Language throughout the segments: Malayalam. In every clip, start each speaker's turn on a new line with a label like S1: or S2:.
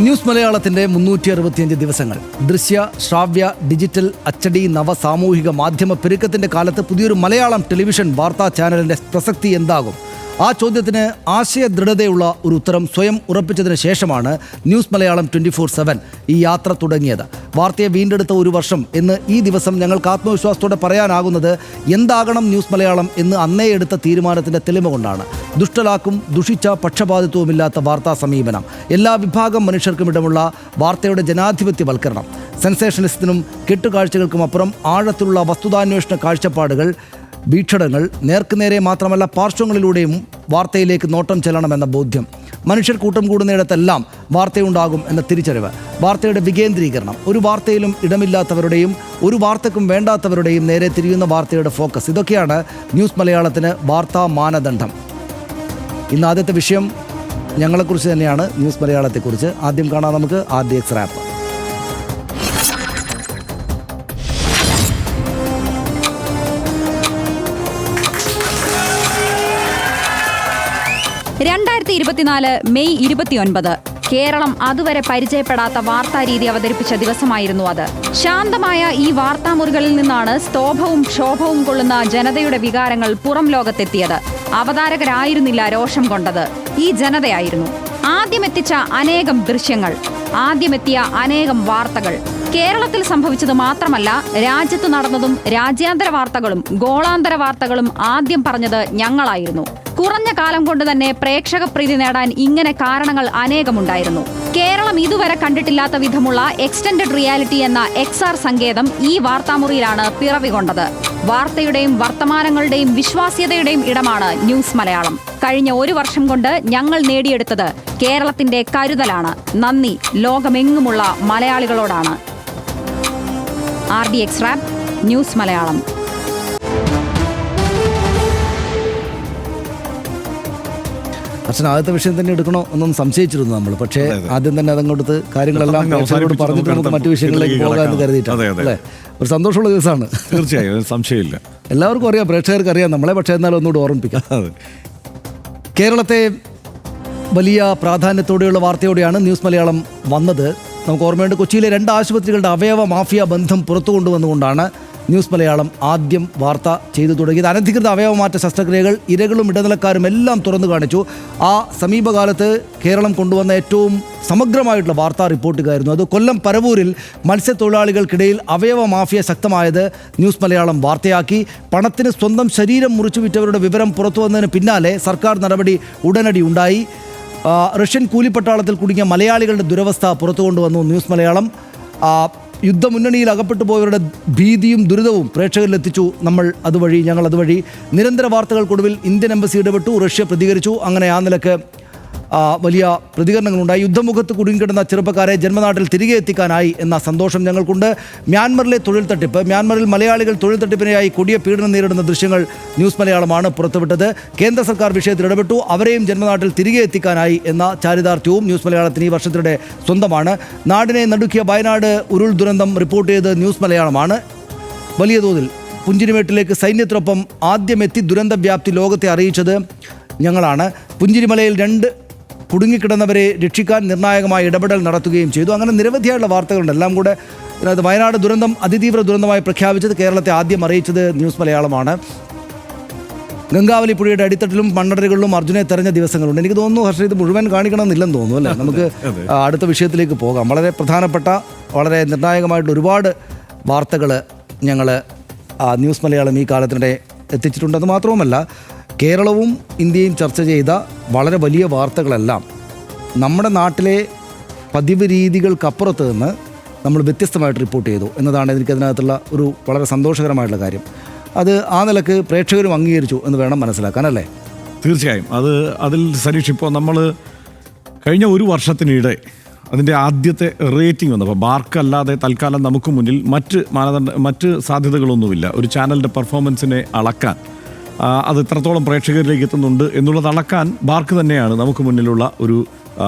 S1: ന്യൂസ് മലയാളത്തിൻ്റെ 365 ദിവസങ്ങൾ. ദൃശ്യ, ശ്രാവ്യ, ഡിജിറ്റൽ, അച്ചടി, നവ സാമൂഹിക മാധ്യമ പെരുക്കത്തിൻ്റെ കാലത്ത് പുതിയൊരു മലയാളം ടെലിവിഷൻ വാർത്താ ചാനലിൻ്റെ പ്രസക്തി എന്താകും? ആ ചോദ്യത്തിന് ആശയദൃഢതയുള്ള ഒരു ഉത്തരം സ്വയം ഉറപ്പിച്ചതിന് ശേഷമാണ് ന്യൂസ് മലയാളം 24/7 ഈ യാത്ര തുടങ്ങിയത്. വാർത്തയെ വീണ്ടെടുത്ത ഒരു വർഷം എന്ന് ഈ ദിവസം ഞങ്ങൾക്ക് ആത്മവിശ്വാസത്തോടെ പറയാനാകുന്നത് എന്താകണം ന്യൂസ് മലയാളം എന്ന് അന്നേ എടുത്ത തീരുമാനത്തിൻ്റെ തെളിമ കൊണ്ടാണ്. ദുഷ്ടലാക്കും ദുഷിച്ച പക്ഷപാതിത്വവുമില്ലാത്ത വാർത്താ സമീപനം, എല്ലാ വിഭാഗം മനുഷ്യർക്കും ഇടമുള്ള വാർത്തയുടെ ജനാധിപത്യവൽക്കരണം, സെൻസേഷനിസത്തിനും കെട്ടുകാഴ്ചകൾക്കും അപ്പുറം ആഴത്തിലുള്ള വസ്തുതാന്വേഷണ കാഴ്ചപ്പാടുകൾ, വീക്ഷണങ്ങൾ, നേർക്കുനേരെ മാത്രമല്ല പാർശ്വങ്ങളിലൂടെയും വാർത്തയിലേക്ക് നോട്ടം ചെല്ലണമെന്ന ബോധ്യം, മനുഷ്യർ കൂട്ടം കൂടുന്നിടത്തെല്ലാം വാർത്തയുണ്ടാകും എന്ന തിരിച്ചറിവ്, വാർത്തയുടെ വികേന്ദ്രീകരണം, ഒരു വാർത്തയിലും ഇടമില്ലാത്തവരുടെയും ഒരു വാർത്തക്കും വേണ്ടാത്തവരുടെയും നേരെ തിരിയുന്ന വാർത്തയുടെ ഫോക്കസ്, ഇതൊക്കെയാണ് ന്യൂസ് മലയാളത്തിന് വാർത്താ മാനദണ്ഡം. ഇന്ന് ആദ്യത്തെ വിഷയം ഞങ്ങളെക്കുറിച്ച് തന്നെയാണ്, ന്യൂസ് മലയാളത്തെക്കുറിച്ച്. ആദ്യം കാണാം നമുക്ക് RDX റാപ്പ്.
S2: മെയ് 29 കേരളം അതുവരെ പരിചയപ്പെടാത്ത വാർത്താരീതി അവതരിപ്പിച്ച ദിവസമായിരുന്നു അത്. ശാന്തമായ ഈ വാർത്താമുറികളിൽ നിന്നാണ് സ്തോഭവും ക്ഷോഭവും കൊള്ളുന്ന ജനതയുടെ വികാരങ്ങൾ പുറം ലോകത്തെത്തിയത്. അവതാരകരായിരുന്നില്ല രോഷം കൊണ്ടത്, ഈ ജനതയായിരുന്നു. ആദ്യമെത്തിച്ച അനേകം ദൃശ്യങ്ങൾ, ആദ്യമെത്തിയ അനേകം വാർത്തകൾ, കേരളത്തിൽ സംഭവിച്ചത് മാത്രമല്ല രാജ്യത്ത് നടന്നതും രാജ്യാന്തര വാർത്തകളും ഗോളാന്തര വാർത്തകളും ആദ്യം പറഞ്ഞത് ഞങ്ങളായിരുന്നു. കുറഞ്ഞ കാലം കൊണ്ട് തന്നെ പ്രേക്ഷക പ്രീതി നേടാൻ ഇങ്ങനെ കാരണങ്ങൾ അനേകമുണ്ടായിരുന്നു. കേരളം ഇതുവരെ കണ്ടിട്ടില്ലാത്ത വിധമുള്ള എക്സ്റ്റൻഡഡ് റിയാലിറ്റി എന്ന XR സങ്കേതം ഈ വാർത്താമുറിയിലാണ് പിറവികൊണ്ടത്. വാർത്തയുടെയും വർത്തമാനങ്ങളുടെയും വിശ്വാസ്യതയുടെയും ഇടമാണ് ന്യൂസ് മലയാളം. കഴിഞ്ഞ ഒരു വർഷം കൊണ്ട് ഞങ്ങൾ നേടിയെടുത്തത് കേരളത്തിന്റെ കരുതലാണ്. നന്ദി ലോകമെങ്ങുമുള്ള മലയാളികളോടാണ്. RDX rap, news Malayalam.
S1: അച്ഛൻ ആദ്യത്തെ വിഷയം തന്നെ എടുക്കണോ എന്നൊന്നും സംശയിച്ചിരുന്നു നമ്മൾ. പക്ഷേ ആദ്യം തന്നെ അതങ്ങോട്ട് കാര്യങ്ങളെല്ലാം പറഞ്ഞിട്ട് നമുക്ക് മറ്റു വിഷയങ്ങളിലേക്ക് പോകാമെന്ന് കരുതിയിട്ടാണ് അല്ലേ? ഒരു സന്തോഷമുള്ള ദിവസമാണ്.
S3: തീർച്ചയായും, സംശയമില്ല.
S1: എല്ലാവർക്കും അറിയാം, പ്രേക്ഷകർക്ക് അറിയാം നമ്മളെ. പക്ഷേ എന്നാലും ഒന്നുകൂടി ഓർമ്മിപ്പിക്കാം. കേരളത്തെ വലിയ പ്രാധാന്യത്തോടെയുള്ള വാർത്തയോടെയാണ് ന്യൂസ് മലയാളം വന്നത്. നമുക്ക് ഓർമ്മയുണ്ട്, കൊച്ചിയിലെ 2 ആശുപത്രികളുടെ അവയവ മാഫിയ ബന്ധം പുറത്തു കൊണ്ടുവന്നുകൊണ്ടാണ് ന്യൂസ് മലയാളം ആദ്യം വാർത്ത ചെയ്തു തുടങ്ങിയത്. അനധികൃത അവയവമാറ്റ ശസ്ത്രക്രിയകൾ ഇരകളും ഇടനിലക്കാരും എല്ലാം തുറന്നു കാണിച്ചു. ആ സമീപകാലത്ത് കേരളം കൊണ്ടുവന്ന ഏറ്റവും സമഗ്രമായിട്ടുള്ള വാർത്താ റിപ്പോർട്ടുകായിരുന്നു അത്. കൊല്ലം പരവൂരിൽ മത്സ്യത്തൊഴിലാളികൾക്കിടയിൽ അവയവ മാഫിയ ശക്തമായത് ന്യൂസ് മലയാളം വാർത്തയാക്കി. പണത്തിന് സ്വന്തം ശരീരം മുറിച്ചു വിറ്റവരുടെ വിവരം പുറത്തു വന്നതിന് പിന്നാലെ സർക്കാർ നടപടി ഉടനടി ഉണ്ടായി. റഷ്യൻ കൂലിപ്പട്ടാളത്തിൽ കുടുങ്ങിയ മലയാളികളുടെ ദുരവസ്ഥ പുറത്തു കൊണ്ടുവന്നു ന്യൂസ് മലയാളം. യുദ്ധമുന്നണിയിൽ അകപ്പെട്ടു പോയവരുടെ ഭീതിയും ദുരിതവും പ്രേക്ഷകരിലെത്തിച്ചു ഞങ്ങൾ അതുവഴി. നിരന്തര വാർത്തകൾക്കൊടുവിൽ ഇന്ത്യൻ എംബസി ഇടപെട്ടു, റഷ്യ പ്രതികരിച്ചു. അങ്ങനെ ആ നിലക്ക് വലിയ പ്രതികരണങ്ങളുണ്ടായി. യുദ്ധമുഖത്ത് കുടുങ്ങിക്കിടന്ന ചെറുപ്പക്കാരെ ജന്മനാട്ടിൽ തിരികെ എത്തിക്കാനായി എന്ന സന്തോഷം ഞങ്ങൾക്കുണ്ട്. മ്യാൻമറിലെ തൊഴിൽ തട്ടിപ്പ്, മ്യാൻമറിൽ മലയാളികൾ തൊഴിൽ തട്ടിപ്പിനായി കൊടിയ പീഡനം നേരിടുന്ന ദൃശ്യങ്ങൾ ന്യൂസ് മലയാളമാണ് പുറത്തുവിട്ടത്. കേന്ദ്ര സർക്കാർ വിഷയത്തിൽ ഇടപെട്ടു, അവരെയും ജന്മനാട്ടിൽ തിരികെ എത്തിക്കാനായി എന്ന ചാരിതാർത്ഥ്യവും ന്യൂസ് മലയാളത്തിന് ഈ വർഷത്തിനിടെ സ്വന്തമാണ്. നാടിനെ നടുക്കിയ വയനാട് ഉരുൾ ദുരന്തം റിപ്പോർട്ട് ചെയ്ത് ന്യൂസ് മലയാളമാണ്. വലിയ തോതിൽ പുഞ്ചിരിമേട്ടിലേക്ക് സൈന്യത്തിനൊപ്പം ആദ്യമെത്തി ദുരന്ത വ്യാപ്തി ലോകത്തെ അറിയിച്ചത് ഞങ്ങളാണ്. പുഞ്ചിരിമലയിൽ 2 കുടുങ്ങിക്കിടന്നവരെ രക്ഷിക്കാൻ നിർണായകമായ ഇടപെടൽ നടത്തുകയും ചെയ്തു. അങ്ങനെ നിരവധിയായുള്ള വാർത്തകളുണ്ട്. എല്ലാം കൂടെ ഇതിനകത്ത് വയനാട് ദുരന്തം അതിതീവ്ര ദുരന്തമായി പ്രഖ്യാപിച്ചത് കേരളത്തെ ആദ്യം അറിയിച്ചത് ന്യൂസ് മലയാളമാണ്. ഗംഗാവലി പുഴയുടെ അടിത്തട്ടിലും മണ്ണടലുകളിലും അർജുനെ തെരഞ്ഞ ദിവസങ്ങളുണ്ട്. എനിക്ക് തോന്നുന്നു ഹർഷ ഇത് മുഴുവൻ കാണിക്കണമെന്നില്ലെന്ന് തോന്നുന്നു അല്ലേ? നമുക്ക് അടുത്ത വിഷയത്തിലേക്ക് പോകാം. വളരെ പ്രധാനപ്പെട്ട, വളരെ നിർണായകമായിട്ടുള്ള ഒരുപാട് വാർത്തകൾ ഞങ്ങൾ ന്യൂസ് മലയാളം ഈ കാലത്തിനിടെ എത്തിച്ചിട്ടുണ്ട്. അത് മാത്രവുമല്ല, കേരളവും ഇന്ത്യയും ചർച്ച ചെയ്ത വളരെ വലിയ വാർത്തകളെല്ലാം നമ്മുടെ നാട്ടിലെ പതിവ് രീതികൾക്കപ്പുറത്ത് നിന്ന് നമ്മൾ വ്യത്യസ്തമായിട്ട് റിപ്പോർട്ട് ചെയ്തു എന്നതാണ് എനിക്കതിനകത്തുള്ള ഒരു വളരെ സന്തോഷകരമായിട്ടുള്ള കാര്യം. അത് ആ നിലക്ക് പ്രേക്ഷകരും അംഗീകരിച്ചു എന്ന് വേണം മനസ്സിലാക്കാൻ, അല്ലേ?
S3: തീർച്ചയായും. അതിൽ സരീഷ്, ഇപ്പോൾ നമ്മൾ കഴിഞ്ഞ ഒരു വർഷത്തിനിടെ അതിൻ്റെ ആദ്യത്തെ റേറ്റിംഗ് വന്നപ്പോൾ ബാർക്കല്ലാതെ തൽക്കാലം നമുക്ക് മുന്നിൽ മറ്റ് സാധ്യതകളൊന്നുമില്ല ഒരു ചാനലിൻ്റെ പെർഫോമൻസിനെ അളക്കാൻ. അത് എത്രത്തോളം പ്രേക്ഷകരിലേക്ക് എത്തുന്നുണ്ട് എന്നുള്ളത് അളക്കാൻ ബാർക്ക് തന്നെയാണ് നമുക്ക് മുന്നിലുള്ള ഒരു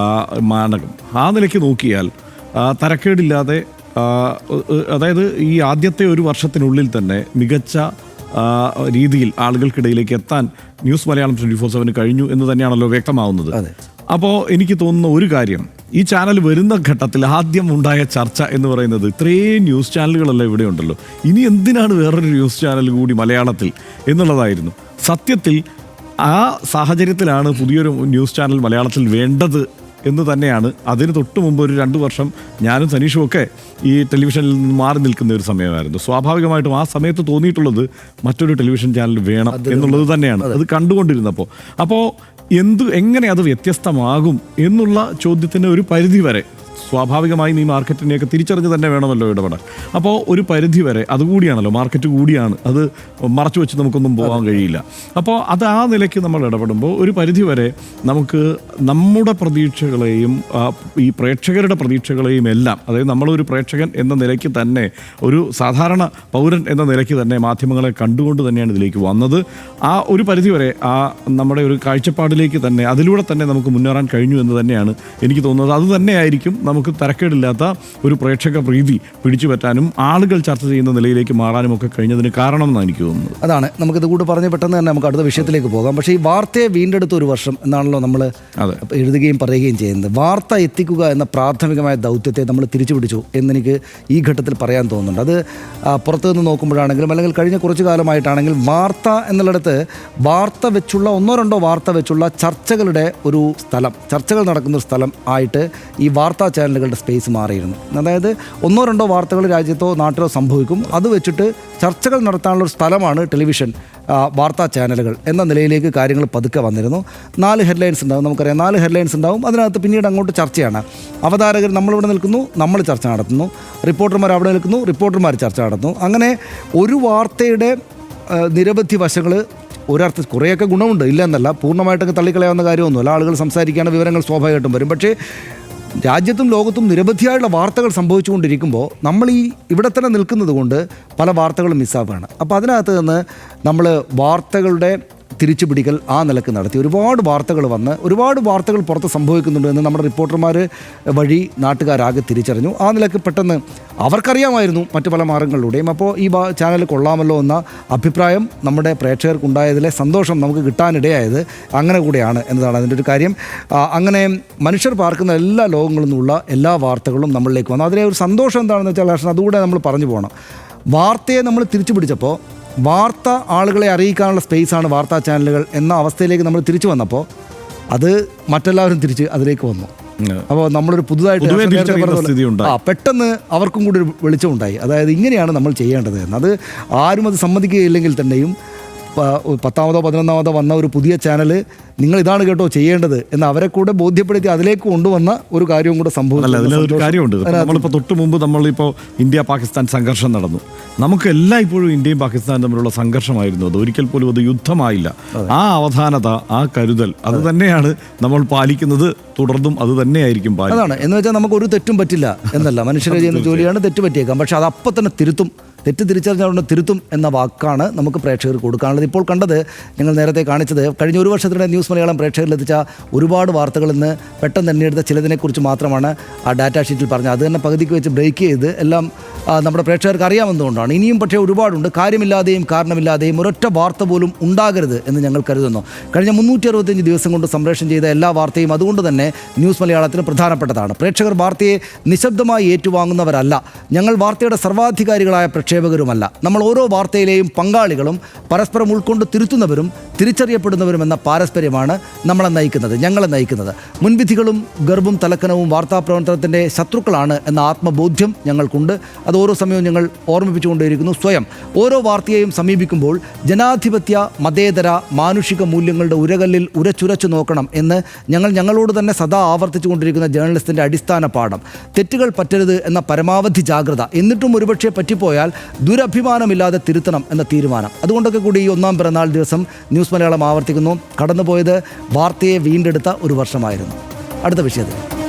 S3: മാനകം. ആ നിലയ്ക്ക് നോക്കിയാൽ തരക്കേടില്ലാതെ, അതായത് ഈ ആദ്യത്തെ ഒരു വർഷത്തിനുള്ളിൽ തന്നെ മികച്ച രീതിയിൽ ആളുകൾക്കിടയിലേക്ക് എത്താൻ ന്യൂസ് മലയാളം 24/7 കഴിഞ്ഞു എന്ന് തന്നെയാണല്ലോ വ്യക്തമാവുന്നത്. അപ്പോൾ എനിക്ക് തോന്നുന്ന ഒരു കാര്യം, ഈ ചാനൽ വരുന്ന ഘട്ടത്തിൽ ആദ്യം ഉണ്ടായ ചർച്ച എന്ന് പറയുന്നത് ഇത്രയും ന്യൂസ് ചാനലുകളെല്ലാം ഇവിടെ ഉണ്ടല്ലോ, ഇനി എന്തിനാണ് വേറൊരു ന്യൂസ് ചാനൽ കൂടി മലയാളത്തിൽ എന്നുള്ളതായിരുന്നു. സത്യത്തിൽ ആ സാഹചര്യത്തിലാണ് പുതിയൊരു ന്യൂസ് ചാനൽ മലയാളത്തിൽ വേണ്ടത് എന്ന് തന്നെയാണ്. അതിന് തൊട്ട് മുമ്പ് ഒരു 2 വർഷം ഞാനും സനീഷും ഒക്കെ ഈ ടെലിവിഷനിൽ നിന്ന് മാറി നിൽക്കുന്ന ഒരു സമയമായിരുന്നു. സ്വാഭാവികമായിട്ടും ആ സമയത്ത് തോന്നിയിട്ടുള്ളത് മറ്റൊരു ടെലിവിഷൻ ചാനൽ വേണം എന്നുള്ളത് തന്നെയാണ്. അത് കണ്ടുകൊണ്ടിരുന്നപ്പോൾ എങ്ങനെ അത് വ്യത്യസ്തമാകും എന്നുള്ള ചോദ്യത്തിന് ഒരു പരിധി വരെ സ്വാഭാവികമായും ഈ മാർക്കറ്റിനെയൊക്കെ തിരിച്ചറിഞ്ഞ് തന്നെ വേണമല്ലോ ഇടപെടാൻ. അപ്പോൾ ഒരു പരിധി വരെ അതുകൂടിയാണല്ലോ, മാർക്കറ്റ് കൂടിയാണ്, അത് മറച്ചു വെച്ച് നമുക്കൊന്നും പോകാൻ കഴിയില്ല. അപ്പോൾ അത് ആ നിലയ്ക്ക് നമ്മൾ ഇടപെടുമ്പോൾ ഒരു പരിധി വരെ നമുക്ക് നമ്മുടെ പ്രതീക്ഷകളെയും ഈ പ്രേക്ഷകരുടെ പ്രതീക്ഷകളെയും എല്ലാം, അതായത് നമ്മളൊരു പ്രേക്ഷകൻ എന്ന നിലയ്ക്ക് തന്നെ, ഒരു സാധാരണ പൗരൻ എന്ന നിലയ്ക്ക് തന്നെ മാധ്യമങ്ങളെ കണ്ടുകൊണ്ട് തന്നെയാണ് ഇതിലേക്ക് വന്നത്. ആ ഒരു പരിധി വരെ ആ നമ്മുടെ ഒരു കാഴ്ചപ്പാടിലേക്ക് തന്നെ, അതിലൂടെ തന്നെ നമുക്ക് മുന്നേറാൻ കഴിഞ്ഞു എന്ന് തന്നെയാണ് എനിക്ക് തോന്നുന്നത്. അത് തന്നെയായിരിക്കും നമുക്ക് തരക്കേടില്ലാത്ത ഒരു പ്രേക്ഷക പ്രീതി പിടിച്ചു പറ്റാനും ആളുകൾ ചർച്ച ചെയ്യുന്ന നിലയിലേക്ക് മാറാനും ഒക്കെ കഴിഞ്ഞതിന് കാരണം എന്നാണ് എനിക്ക് തോന്നുന്നത്.
S1: അതാണ് നമുക്കിത് കൂടെ പറഞ്ഞ് പെട്ടെന്ന് തന്നെ നമുക്ക് അടുത്ത വിഷയത്തിലേക്ക് പോകാം. പക്ഷേ ഈ വാർത്തയെ വീണ്ടെടുത്ത ഒരു വർഷം എന്നാണല്ലോ നമ്മൾ എഴുതുകയും പറയുകയും ചെയ്യുന്നത്. വാർത്ത എത്തിക്കുക എന്ന പ്രാഥമികമായ ദൗത്യത്തെ നമ്മൾ തിരിച്ചു പിടിച്ചു എന്നെനിക്ക് ഈ ഘട്ടത്തിൽ പറയാൻ തോന്നുന്നുണ്ട്. അത് പുറത്തു നിന്ന് നോക്കുമ്പോഴാണെങ്കിലും അല്ലെങ്കിൽ കഴിഞ്ഞ കുറച്ചു കാലമായിട്ടാണെങ്കിൽ വാർത്ത എന്നുള്ളിടത്ത് വാർത്ത വെച്ചുള്ള 1-2 വാർത്ത വെച്ചുള്ള ചർച്ചകളുടെ ഒരു സ്ഥലം, ചർച്ചകൾ നടക്കുന്ന ഒരു സ്ഥലം ആയിട്ട് ഈ വാർത്താ ചാനലുകളുടെ സ്പേസ് മാറിയിരുന്നു. അതായത് 1-2 വാർത്തകൾ രാജ്യത്തോ നാട്ടിലോ സംഭവിക്കും, അത് വെച്ചിട്ട് ചർച്ചകൾ നടത്താനുള്ള ഒരു സ്ഥലമാണ് ടെലിവിഷൻ വാർത്താ ചാനലുകൾ എന്ന നിലയിലേക്ക് കാര്യങ്ങൾ പതുക്കെ വന്നിരുന്നു. 4 ഹെഡ്ലൈൻസ് ഉണ്ടാകും, നമുക്കറിയാം 4 ഹെഡ്ലൈൻസ് ഉണ്ടാകും. അതിനകത്ത് പിന്നീട് അങ്ങോട്ട് ചർച്ചയാണ്. അവതാരകർ നമ്മളിവിടെ നിൽക്കുന്നു, നമ്മൾ ചർച്ച നടത്തുന്നു. റിപ്പോർട്ടർമാർ അവിടെ നിൽക്കുന്നു, റിപ്പോർട്ടർമാർ ചർച്ച നടത്തുന്നു. അങ്ങനെ ഒരു വാർത്തയുടെ നിരവധി വശങ്ങൾ ഒരർത്ഥം കുറേയൊക്കെ ഗുണമുണ്ട്, ഇല്ല എന്നല്ല, പൂർണ്ണമായിട്ടൊക്കെ തള്ളിക്കളയാവുന്ന കാര്യമൊന്നുമല്ല. ആളുകൾ സംസാരിക്കുകയാണ്, വിവരങ്ങൾ സ്വാഭാവികമായിട്ടും വരും. പക്ഷേ രാജ്യത്തും ലോകത്തും നിരവധിയായുള്ള വാർത്തകൾ സംഭവിച്ചുകൊണ്ടിരിക്കുമ്പോൾ നമ്മൾ ഇവിടെ തന്നെ നിൽക്കുന്നത് കൊണ്ട് പല വാർത്തകളും മിസ്സാവുകയാണ്. അപ്പോൾ അതിനകത്ത് നിന്ന് നമ്മൾ വാർത്തകളുടെ തിരിച്ചുപിടിക്കൽ ആ നിലക്ക് നടത്തി. ഒരുപാട് വാർത്തകൾ വന്ന് ഒരുപാട് വാർത്തകൾ പുറത്ത് സംഭവിക്കുന്നുണ്ട് എന്ന് നമ്മുടെ റിപ്പോർട്ടർമാർ വഴി നാട്ടുകാരാകെ തിരിച്ചറിഞ്ഞു. ആ നിലക്ക് പെട്ടെന്ന് അവർക്കറിയാമായിരുന്നു മറ്റു പല മാർഗങ്ങളിലൂടെയും. അപ്പോൾ ഈ ചാനൽ കൊള്ളാമല്ലോ എന്ന അഭിപ്രായം നമ്മുടെ പ്രേക്ഷകർക്കുണ്ടായതിലെ സന്തോഷം നമുക്ക് കിട്ടാനിടയായത് അങ്ങനെ കൂടെയാണ് എന്നതാണ് അതിൻ്റെ ഒരു കാര്യം. അങ്ങനെ മനുഷ്യർ പാർക്കുന്ന എല്ലാ ലോകങ്ങളിൽ നിന്നുള്ള എല്ലാ വാർത്തകളും നമ്മളിലേക്ക് വന്നു. അതിലെ ഒരു സന്തോഷം എന്താണെന്ന് വെച്ചാൽ അതുകൂടെ നമ്മൾ പറഞ്ഞു പോകണം. വാർത്തയെ നമ്മൾ തിരിച്ചു പിടിച്ചപ്പോൾ വാർത്ത ആളുകളെ അറിയിക്കാനുള്ള സ്പേസാണ് വാർത്താ ചാനലുകൾ എന്ന അവസ്ഥയിലേക്ക് നമ്മൾ തിരിച്ചു വന്നപ്പോൾ അത് മറ്റെല്ലാവരും തിരിച്ച് അതിലേക്ക് വന്നു. അപ്പോൾ നമ്മളൊരു പുതുതായിട്ട് പെട്ടെന്ന് അവർക്കും കൂടി ഒരു വെളിച്ചമുണ്ടായി. അതായത് ഇങ്ങനെയാണ് നമ്മൾ ചെയ്യേണ്ടത് എന്ന്. അത് ആരും അത് സമ്മതിക്കുകയില്ലെങ്കിൽ തന്നെയും 10ാമതോ 11ാമതോ വന്ന ഒരു പുതിയ ചാനൽ നിങ്ങൾ ഇതാണ് കേട്ടോ ചെയ്യേണ്ടത് എന്ന് അവരെ കൂടെ ബോധ്യപ്പെടുത്തി അതിലേക്ക് കൊണ്ടുവന്ന ഒരു കാര്യവും കൂടെ സംഭവിച്ചു.
S3: അതിലൊരു കാര്യമുണ്ട്. നമ്മളിപ്പോൾ തൊട്ട് മുമ്പ് നമ്മളിപ്പോൾ ഇന്ത്യ പാകിസ്ഥാൻ സംഘർഷം നടന്നു. നമുക്ക് എല്ലായ്പ്പോഴും ഇന്ത്യയും പാകിസ്ഥാനും തമ്മിലുള്ള സംഘർഷമായിരുന്നു. അത് ഒരിക്കൽ പോലും അത് യുദ്ധമായില്ല. ആ അവധാനത, ആ കരുതൽ അത് തന്നെയാണ് നമ്മൾ പാലിക്കുന്നത്. തുടർന്നും അത് തന്നെയായിരിക്കും പാലിക്കുന്നത്.
S1: അതാണ് എന്ന് വെച്ചാൽ നമുക്ക് ഒരു തെറ്റും പറ്റില്ല എന്നല്ല, മനുഷ്യരെ ചെയ്യുന്ന ജോലിയാണ്, തെറ്റ് പറ്റിയേക്കാം. പക്ഷെ അത് അപ്പം തന്നെ തിരുത്തും, തെറ്റ് തിരിച്ചറിഞ്ഞുകൊണ്ട് തിരുത്തും എന്ന വാക്കാണ് നമുക്ക് പ്രേക്ഷകർ കൊടുക്കാനുള്ളത്. ഇപ്പോൾ കണ്ടത്, ഞങ്ങൾ നേരത്തെ കാണിച്ചത്, കഴിഞ്ഞ ഒരു വർഷത്തിനിടെ ന്യൂസ് മലയാളം പ്രേക്ഷകരിലെത്തിച്ച ഒരുപാട് വാർത്തകളിൽ നിന്ന് പെട്ടെന്ന് എണ്ണിയെടുത്ത ചിലതിനെക്കുറിച്ച് മാത്രമാണ് ആ ഡാറ്റാ ഷീറ്റിൽ പറഞ്ഞത്. അത് തന്നെ പകുതിക്ക് വെച്ച് ബ്രേക്ക് ചെയ്ത് എല്ലാം നമ്മുടെ പ്രേക്ഷകർക്ക് അറിയാമെന്നുകൊണ്ടാണ്. ഇനിയും പക്ഷേ ഒരുപാടുണ്ട്. കാര്യമില്ലാതെയും കാരണമില്ലാതെയും ഒരൊറ്റ വാർത്ത പോലും ഉണ്ടാകരുത് എന്ന് ഞങ്ങൾ കരുതുന്നു. കഴിഞ്ഞ 365 ദിവസം കൊണ്ട് സംപ്രേഷണം ചെയ്ത എല്ലാ വാർത്തയും അതുകൊണ്ട് തന്നെ ന്യൂസ് മലയാളത്തിന് പ്രധാനപ്പെട്ടതാണ്. പ്രേക്ഷകർ വാർത്തയെ നിശബ്ദമായി ഏറ്റുവാങ്ങുന്നവരല്ല. ഞങ്ങൾ വാർത്തയുടെ സർവാധികാരികളായ പ്രക്ഷേപകരുമല്ല. നമ്മൾ ഓരോ വാർത്തയിലെയും പങ്കാളികളും പരസ്പരം ഉൾക്കൊണ്ട് തിരുത്തുന്നവരും തിരിച്ചറിയപ്പെടുന്നവരും എന്ന പാരസ്പര്യമാണ് ഞങ്ങളെ നയിക്കുന്നത്. മുൻവിധികളും ഗർഭും തലക്കനവും വാർത്താ പ്രവർത്തനത്തിൻ്റെ ശത്രുക്കളാണ് എന്ന ആത്മബോധ്യം ഞങ്ങൾക്കുണ്ട്. അത് ഓരോ സമയവും ഞങ്ങൾ ഓർമ്മിപ്പിച്ചുകൊണ്ടേയിരിക്കുന്നു. സ്വയം ഓരോ വാർത്തയെയും സമീപിക്കുമ്പോൾ ജനാധിപത്യ, മതേതര, മാനുഷിക മൂല്യങ്ങളുടെ ഉരകല്ലിൽ ഉരച്ചുരച്ചു നോക്കണം എന്ന് ഞങ്ങളോട് തന്നെ സദാ ആവർത്തിച്ചുകൊണ്ടിരിക്കുന്ന ജേർണലിസ്റ്റിൻ്റെ അടിസ്ഥാന പാഠം. തെറ്റുകൾ പറ്റരുത് എന്ന പരമാവധി ജാഗ്രത, എന്നിട്ടും ഒരുപക്ഷെ പറ്റിപ്പോയാൽ ദുരഭിമാനമില്ലാതെ തിരുത്തണം എന്ന തീരുമാനം. അതുകൊണ്ടൊക്കെ കൂടി ഈ 1-ാം പിറന്നാൾ ദിവസം ന്യൂസ് മലയാളം ആവർത്തിക്കുന്നു, കടന്നുപോയത് വാർത്തയെ വീണ്ടെടുത്ത ഒരു വർഷമായിരുന്നു. അടുത്ത വിഷയത്തിൽ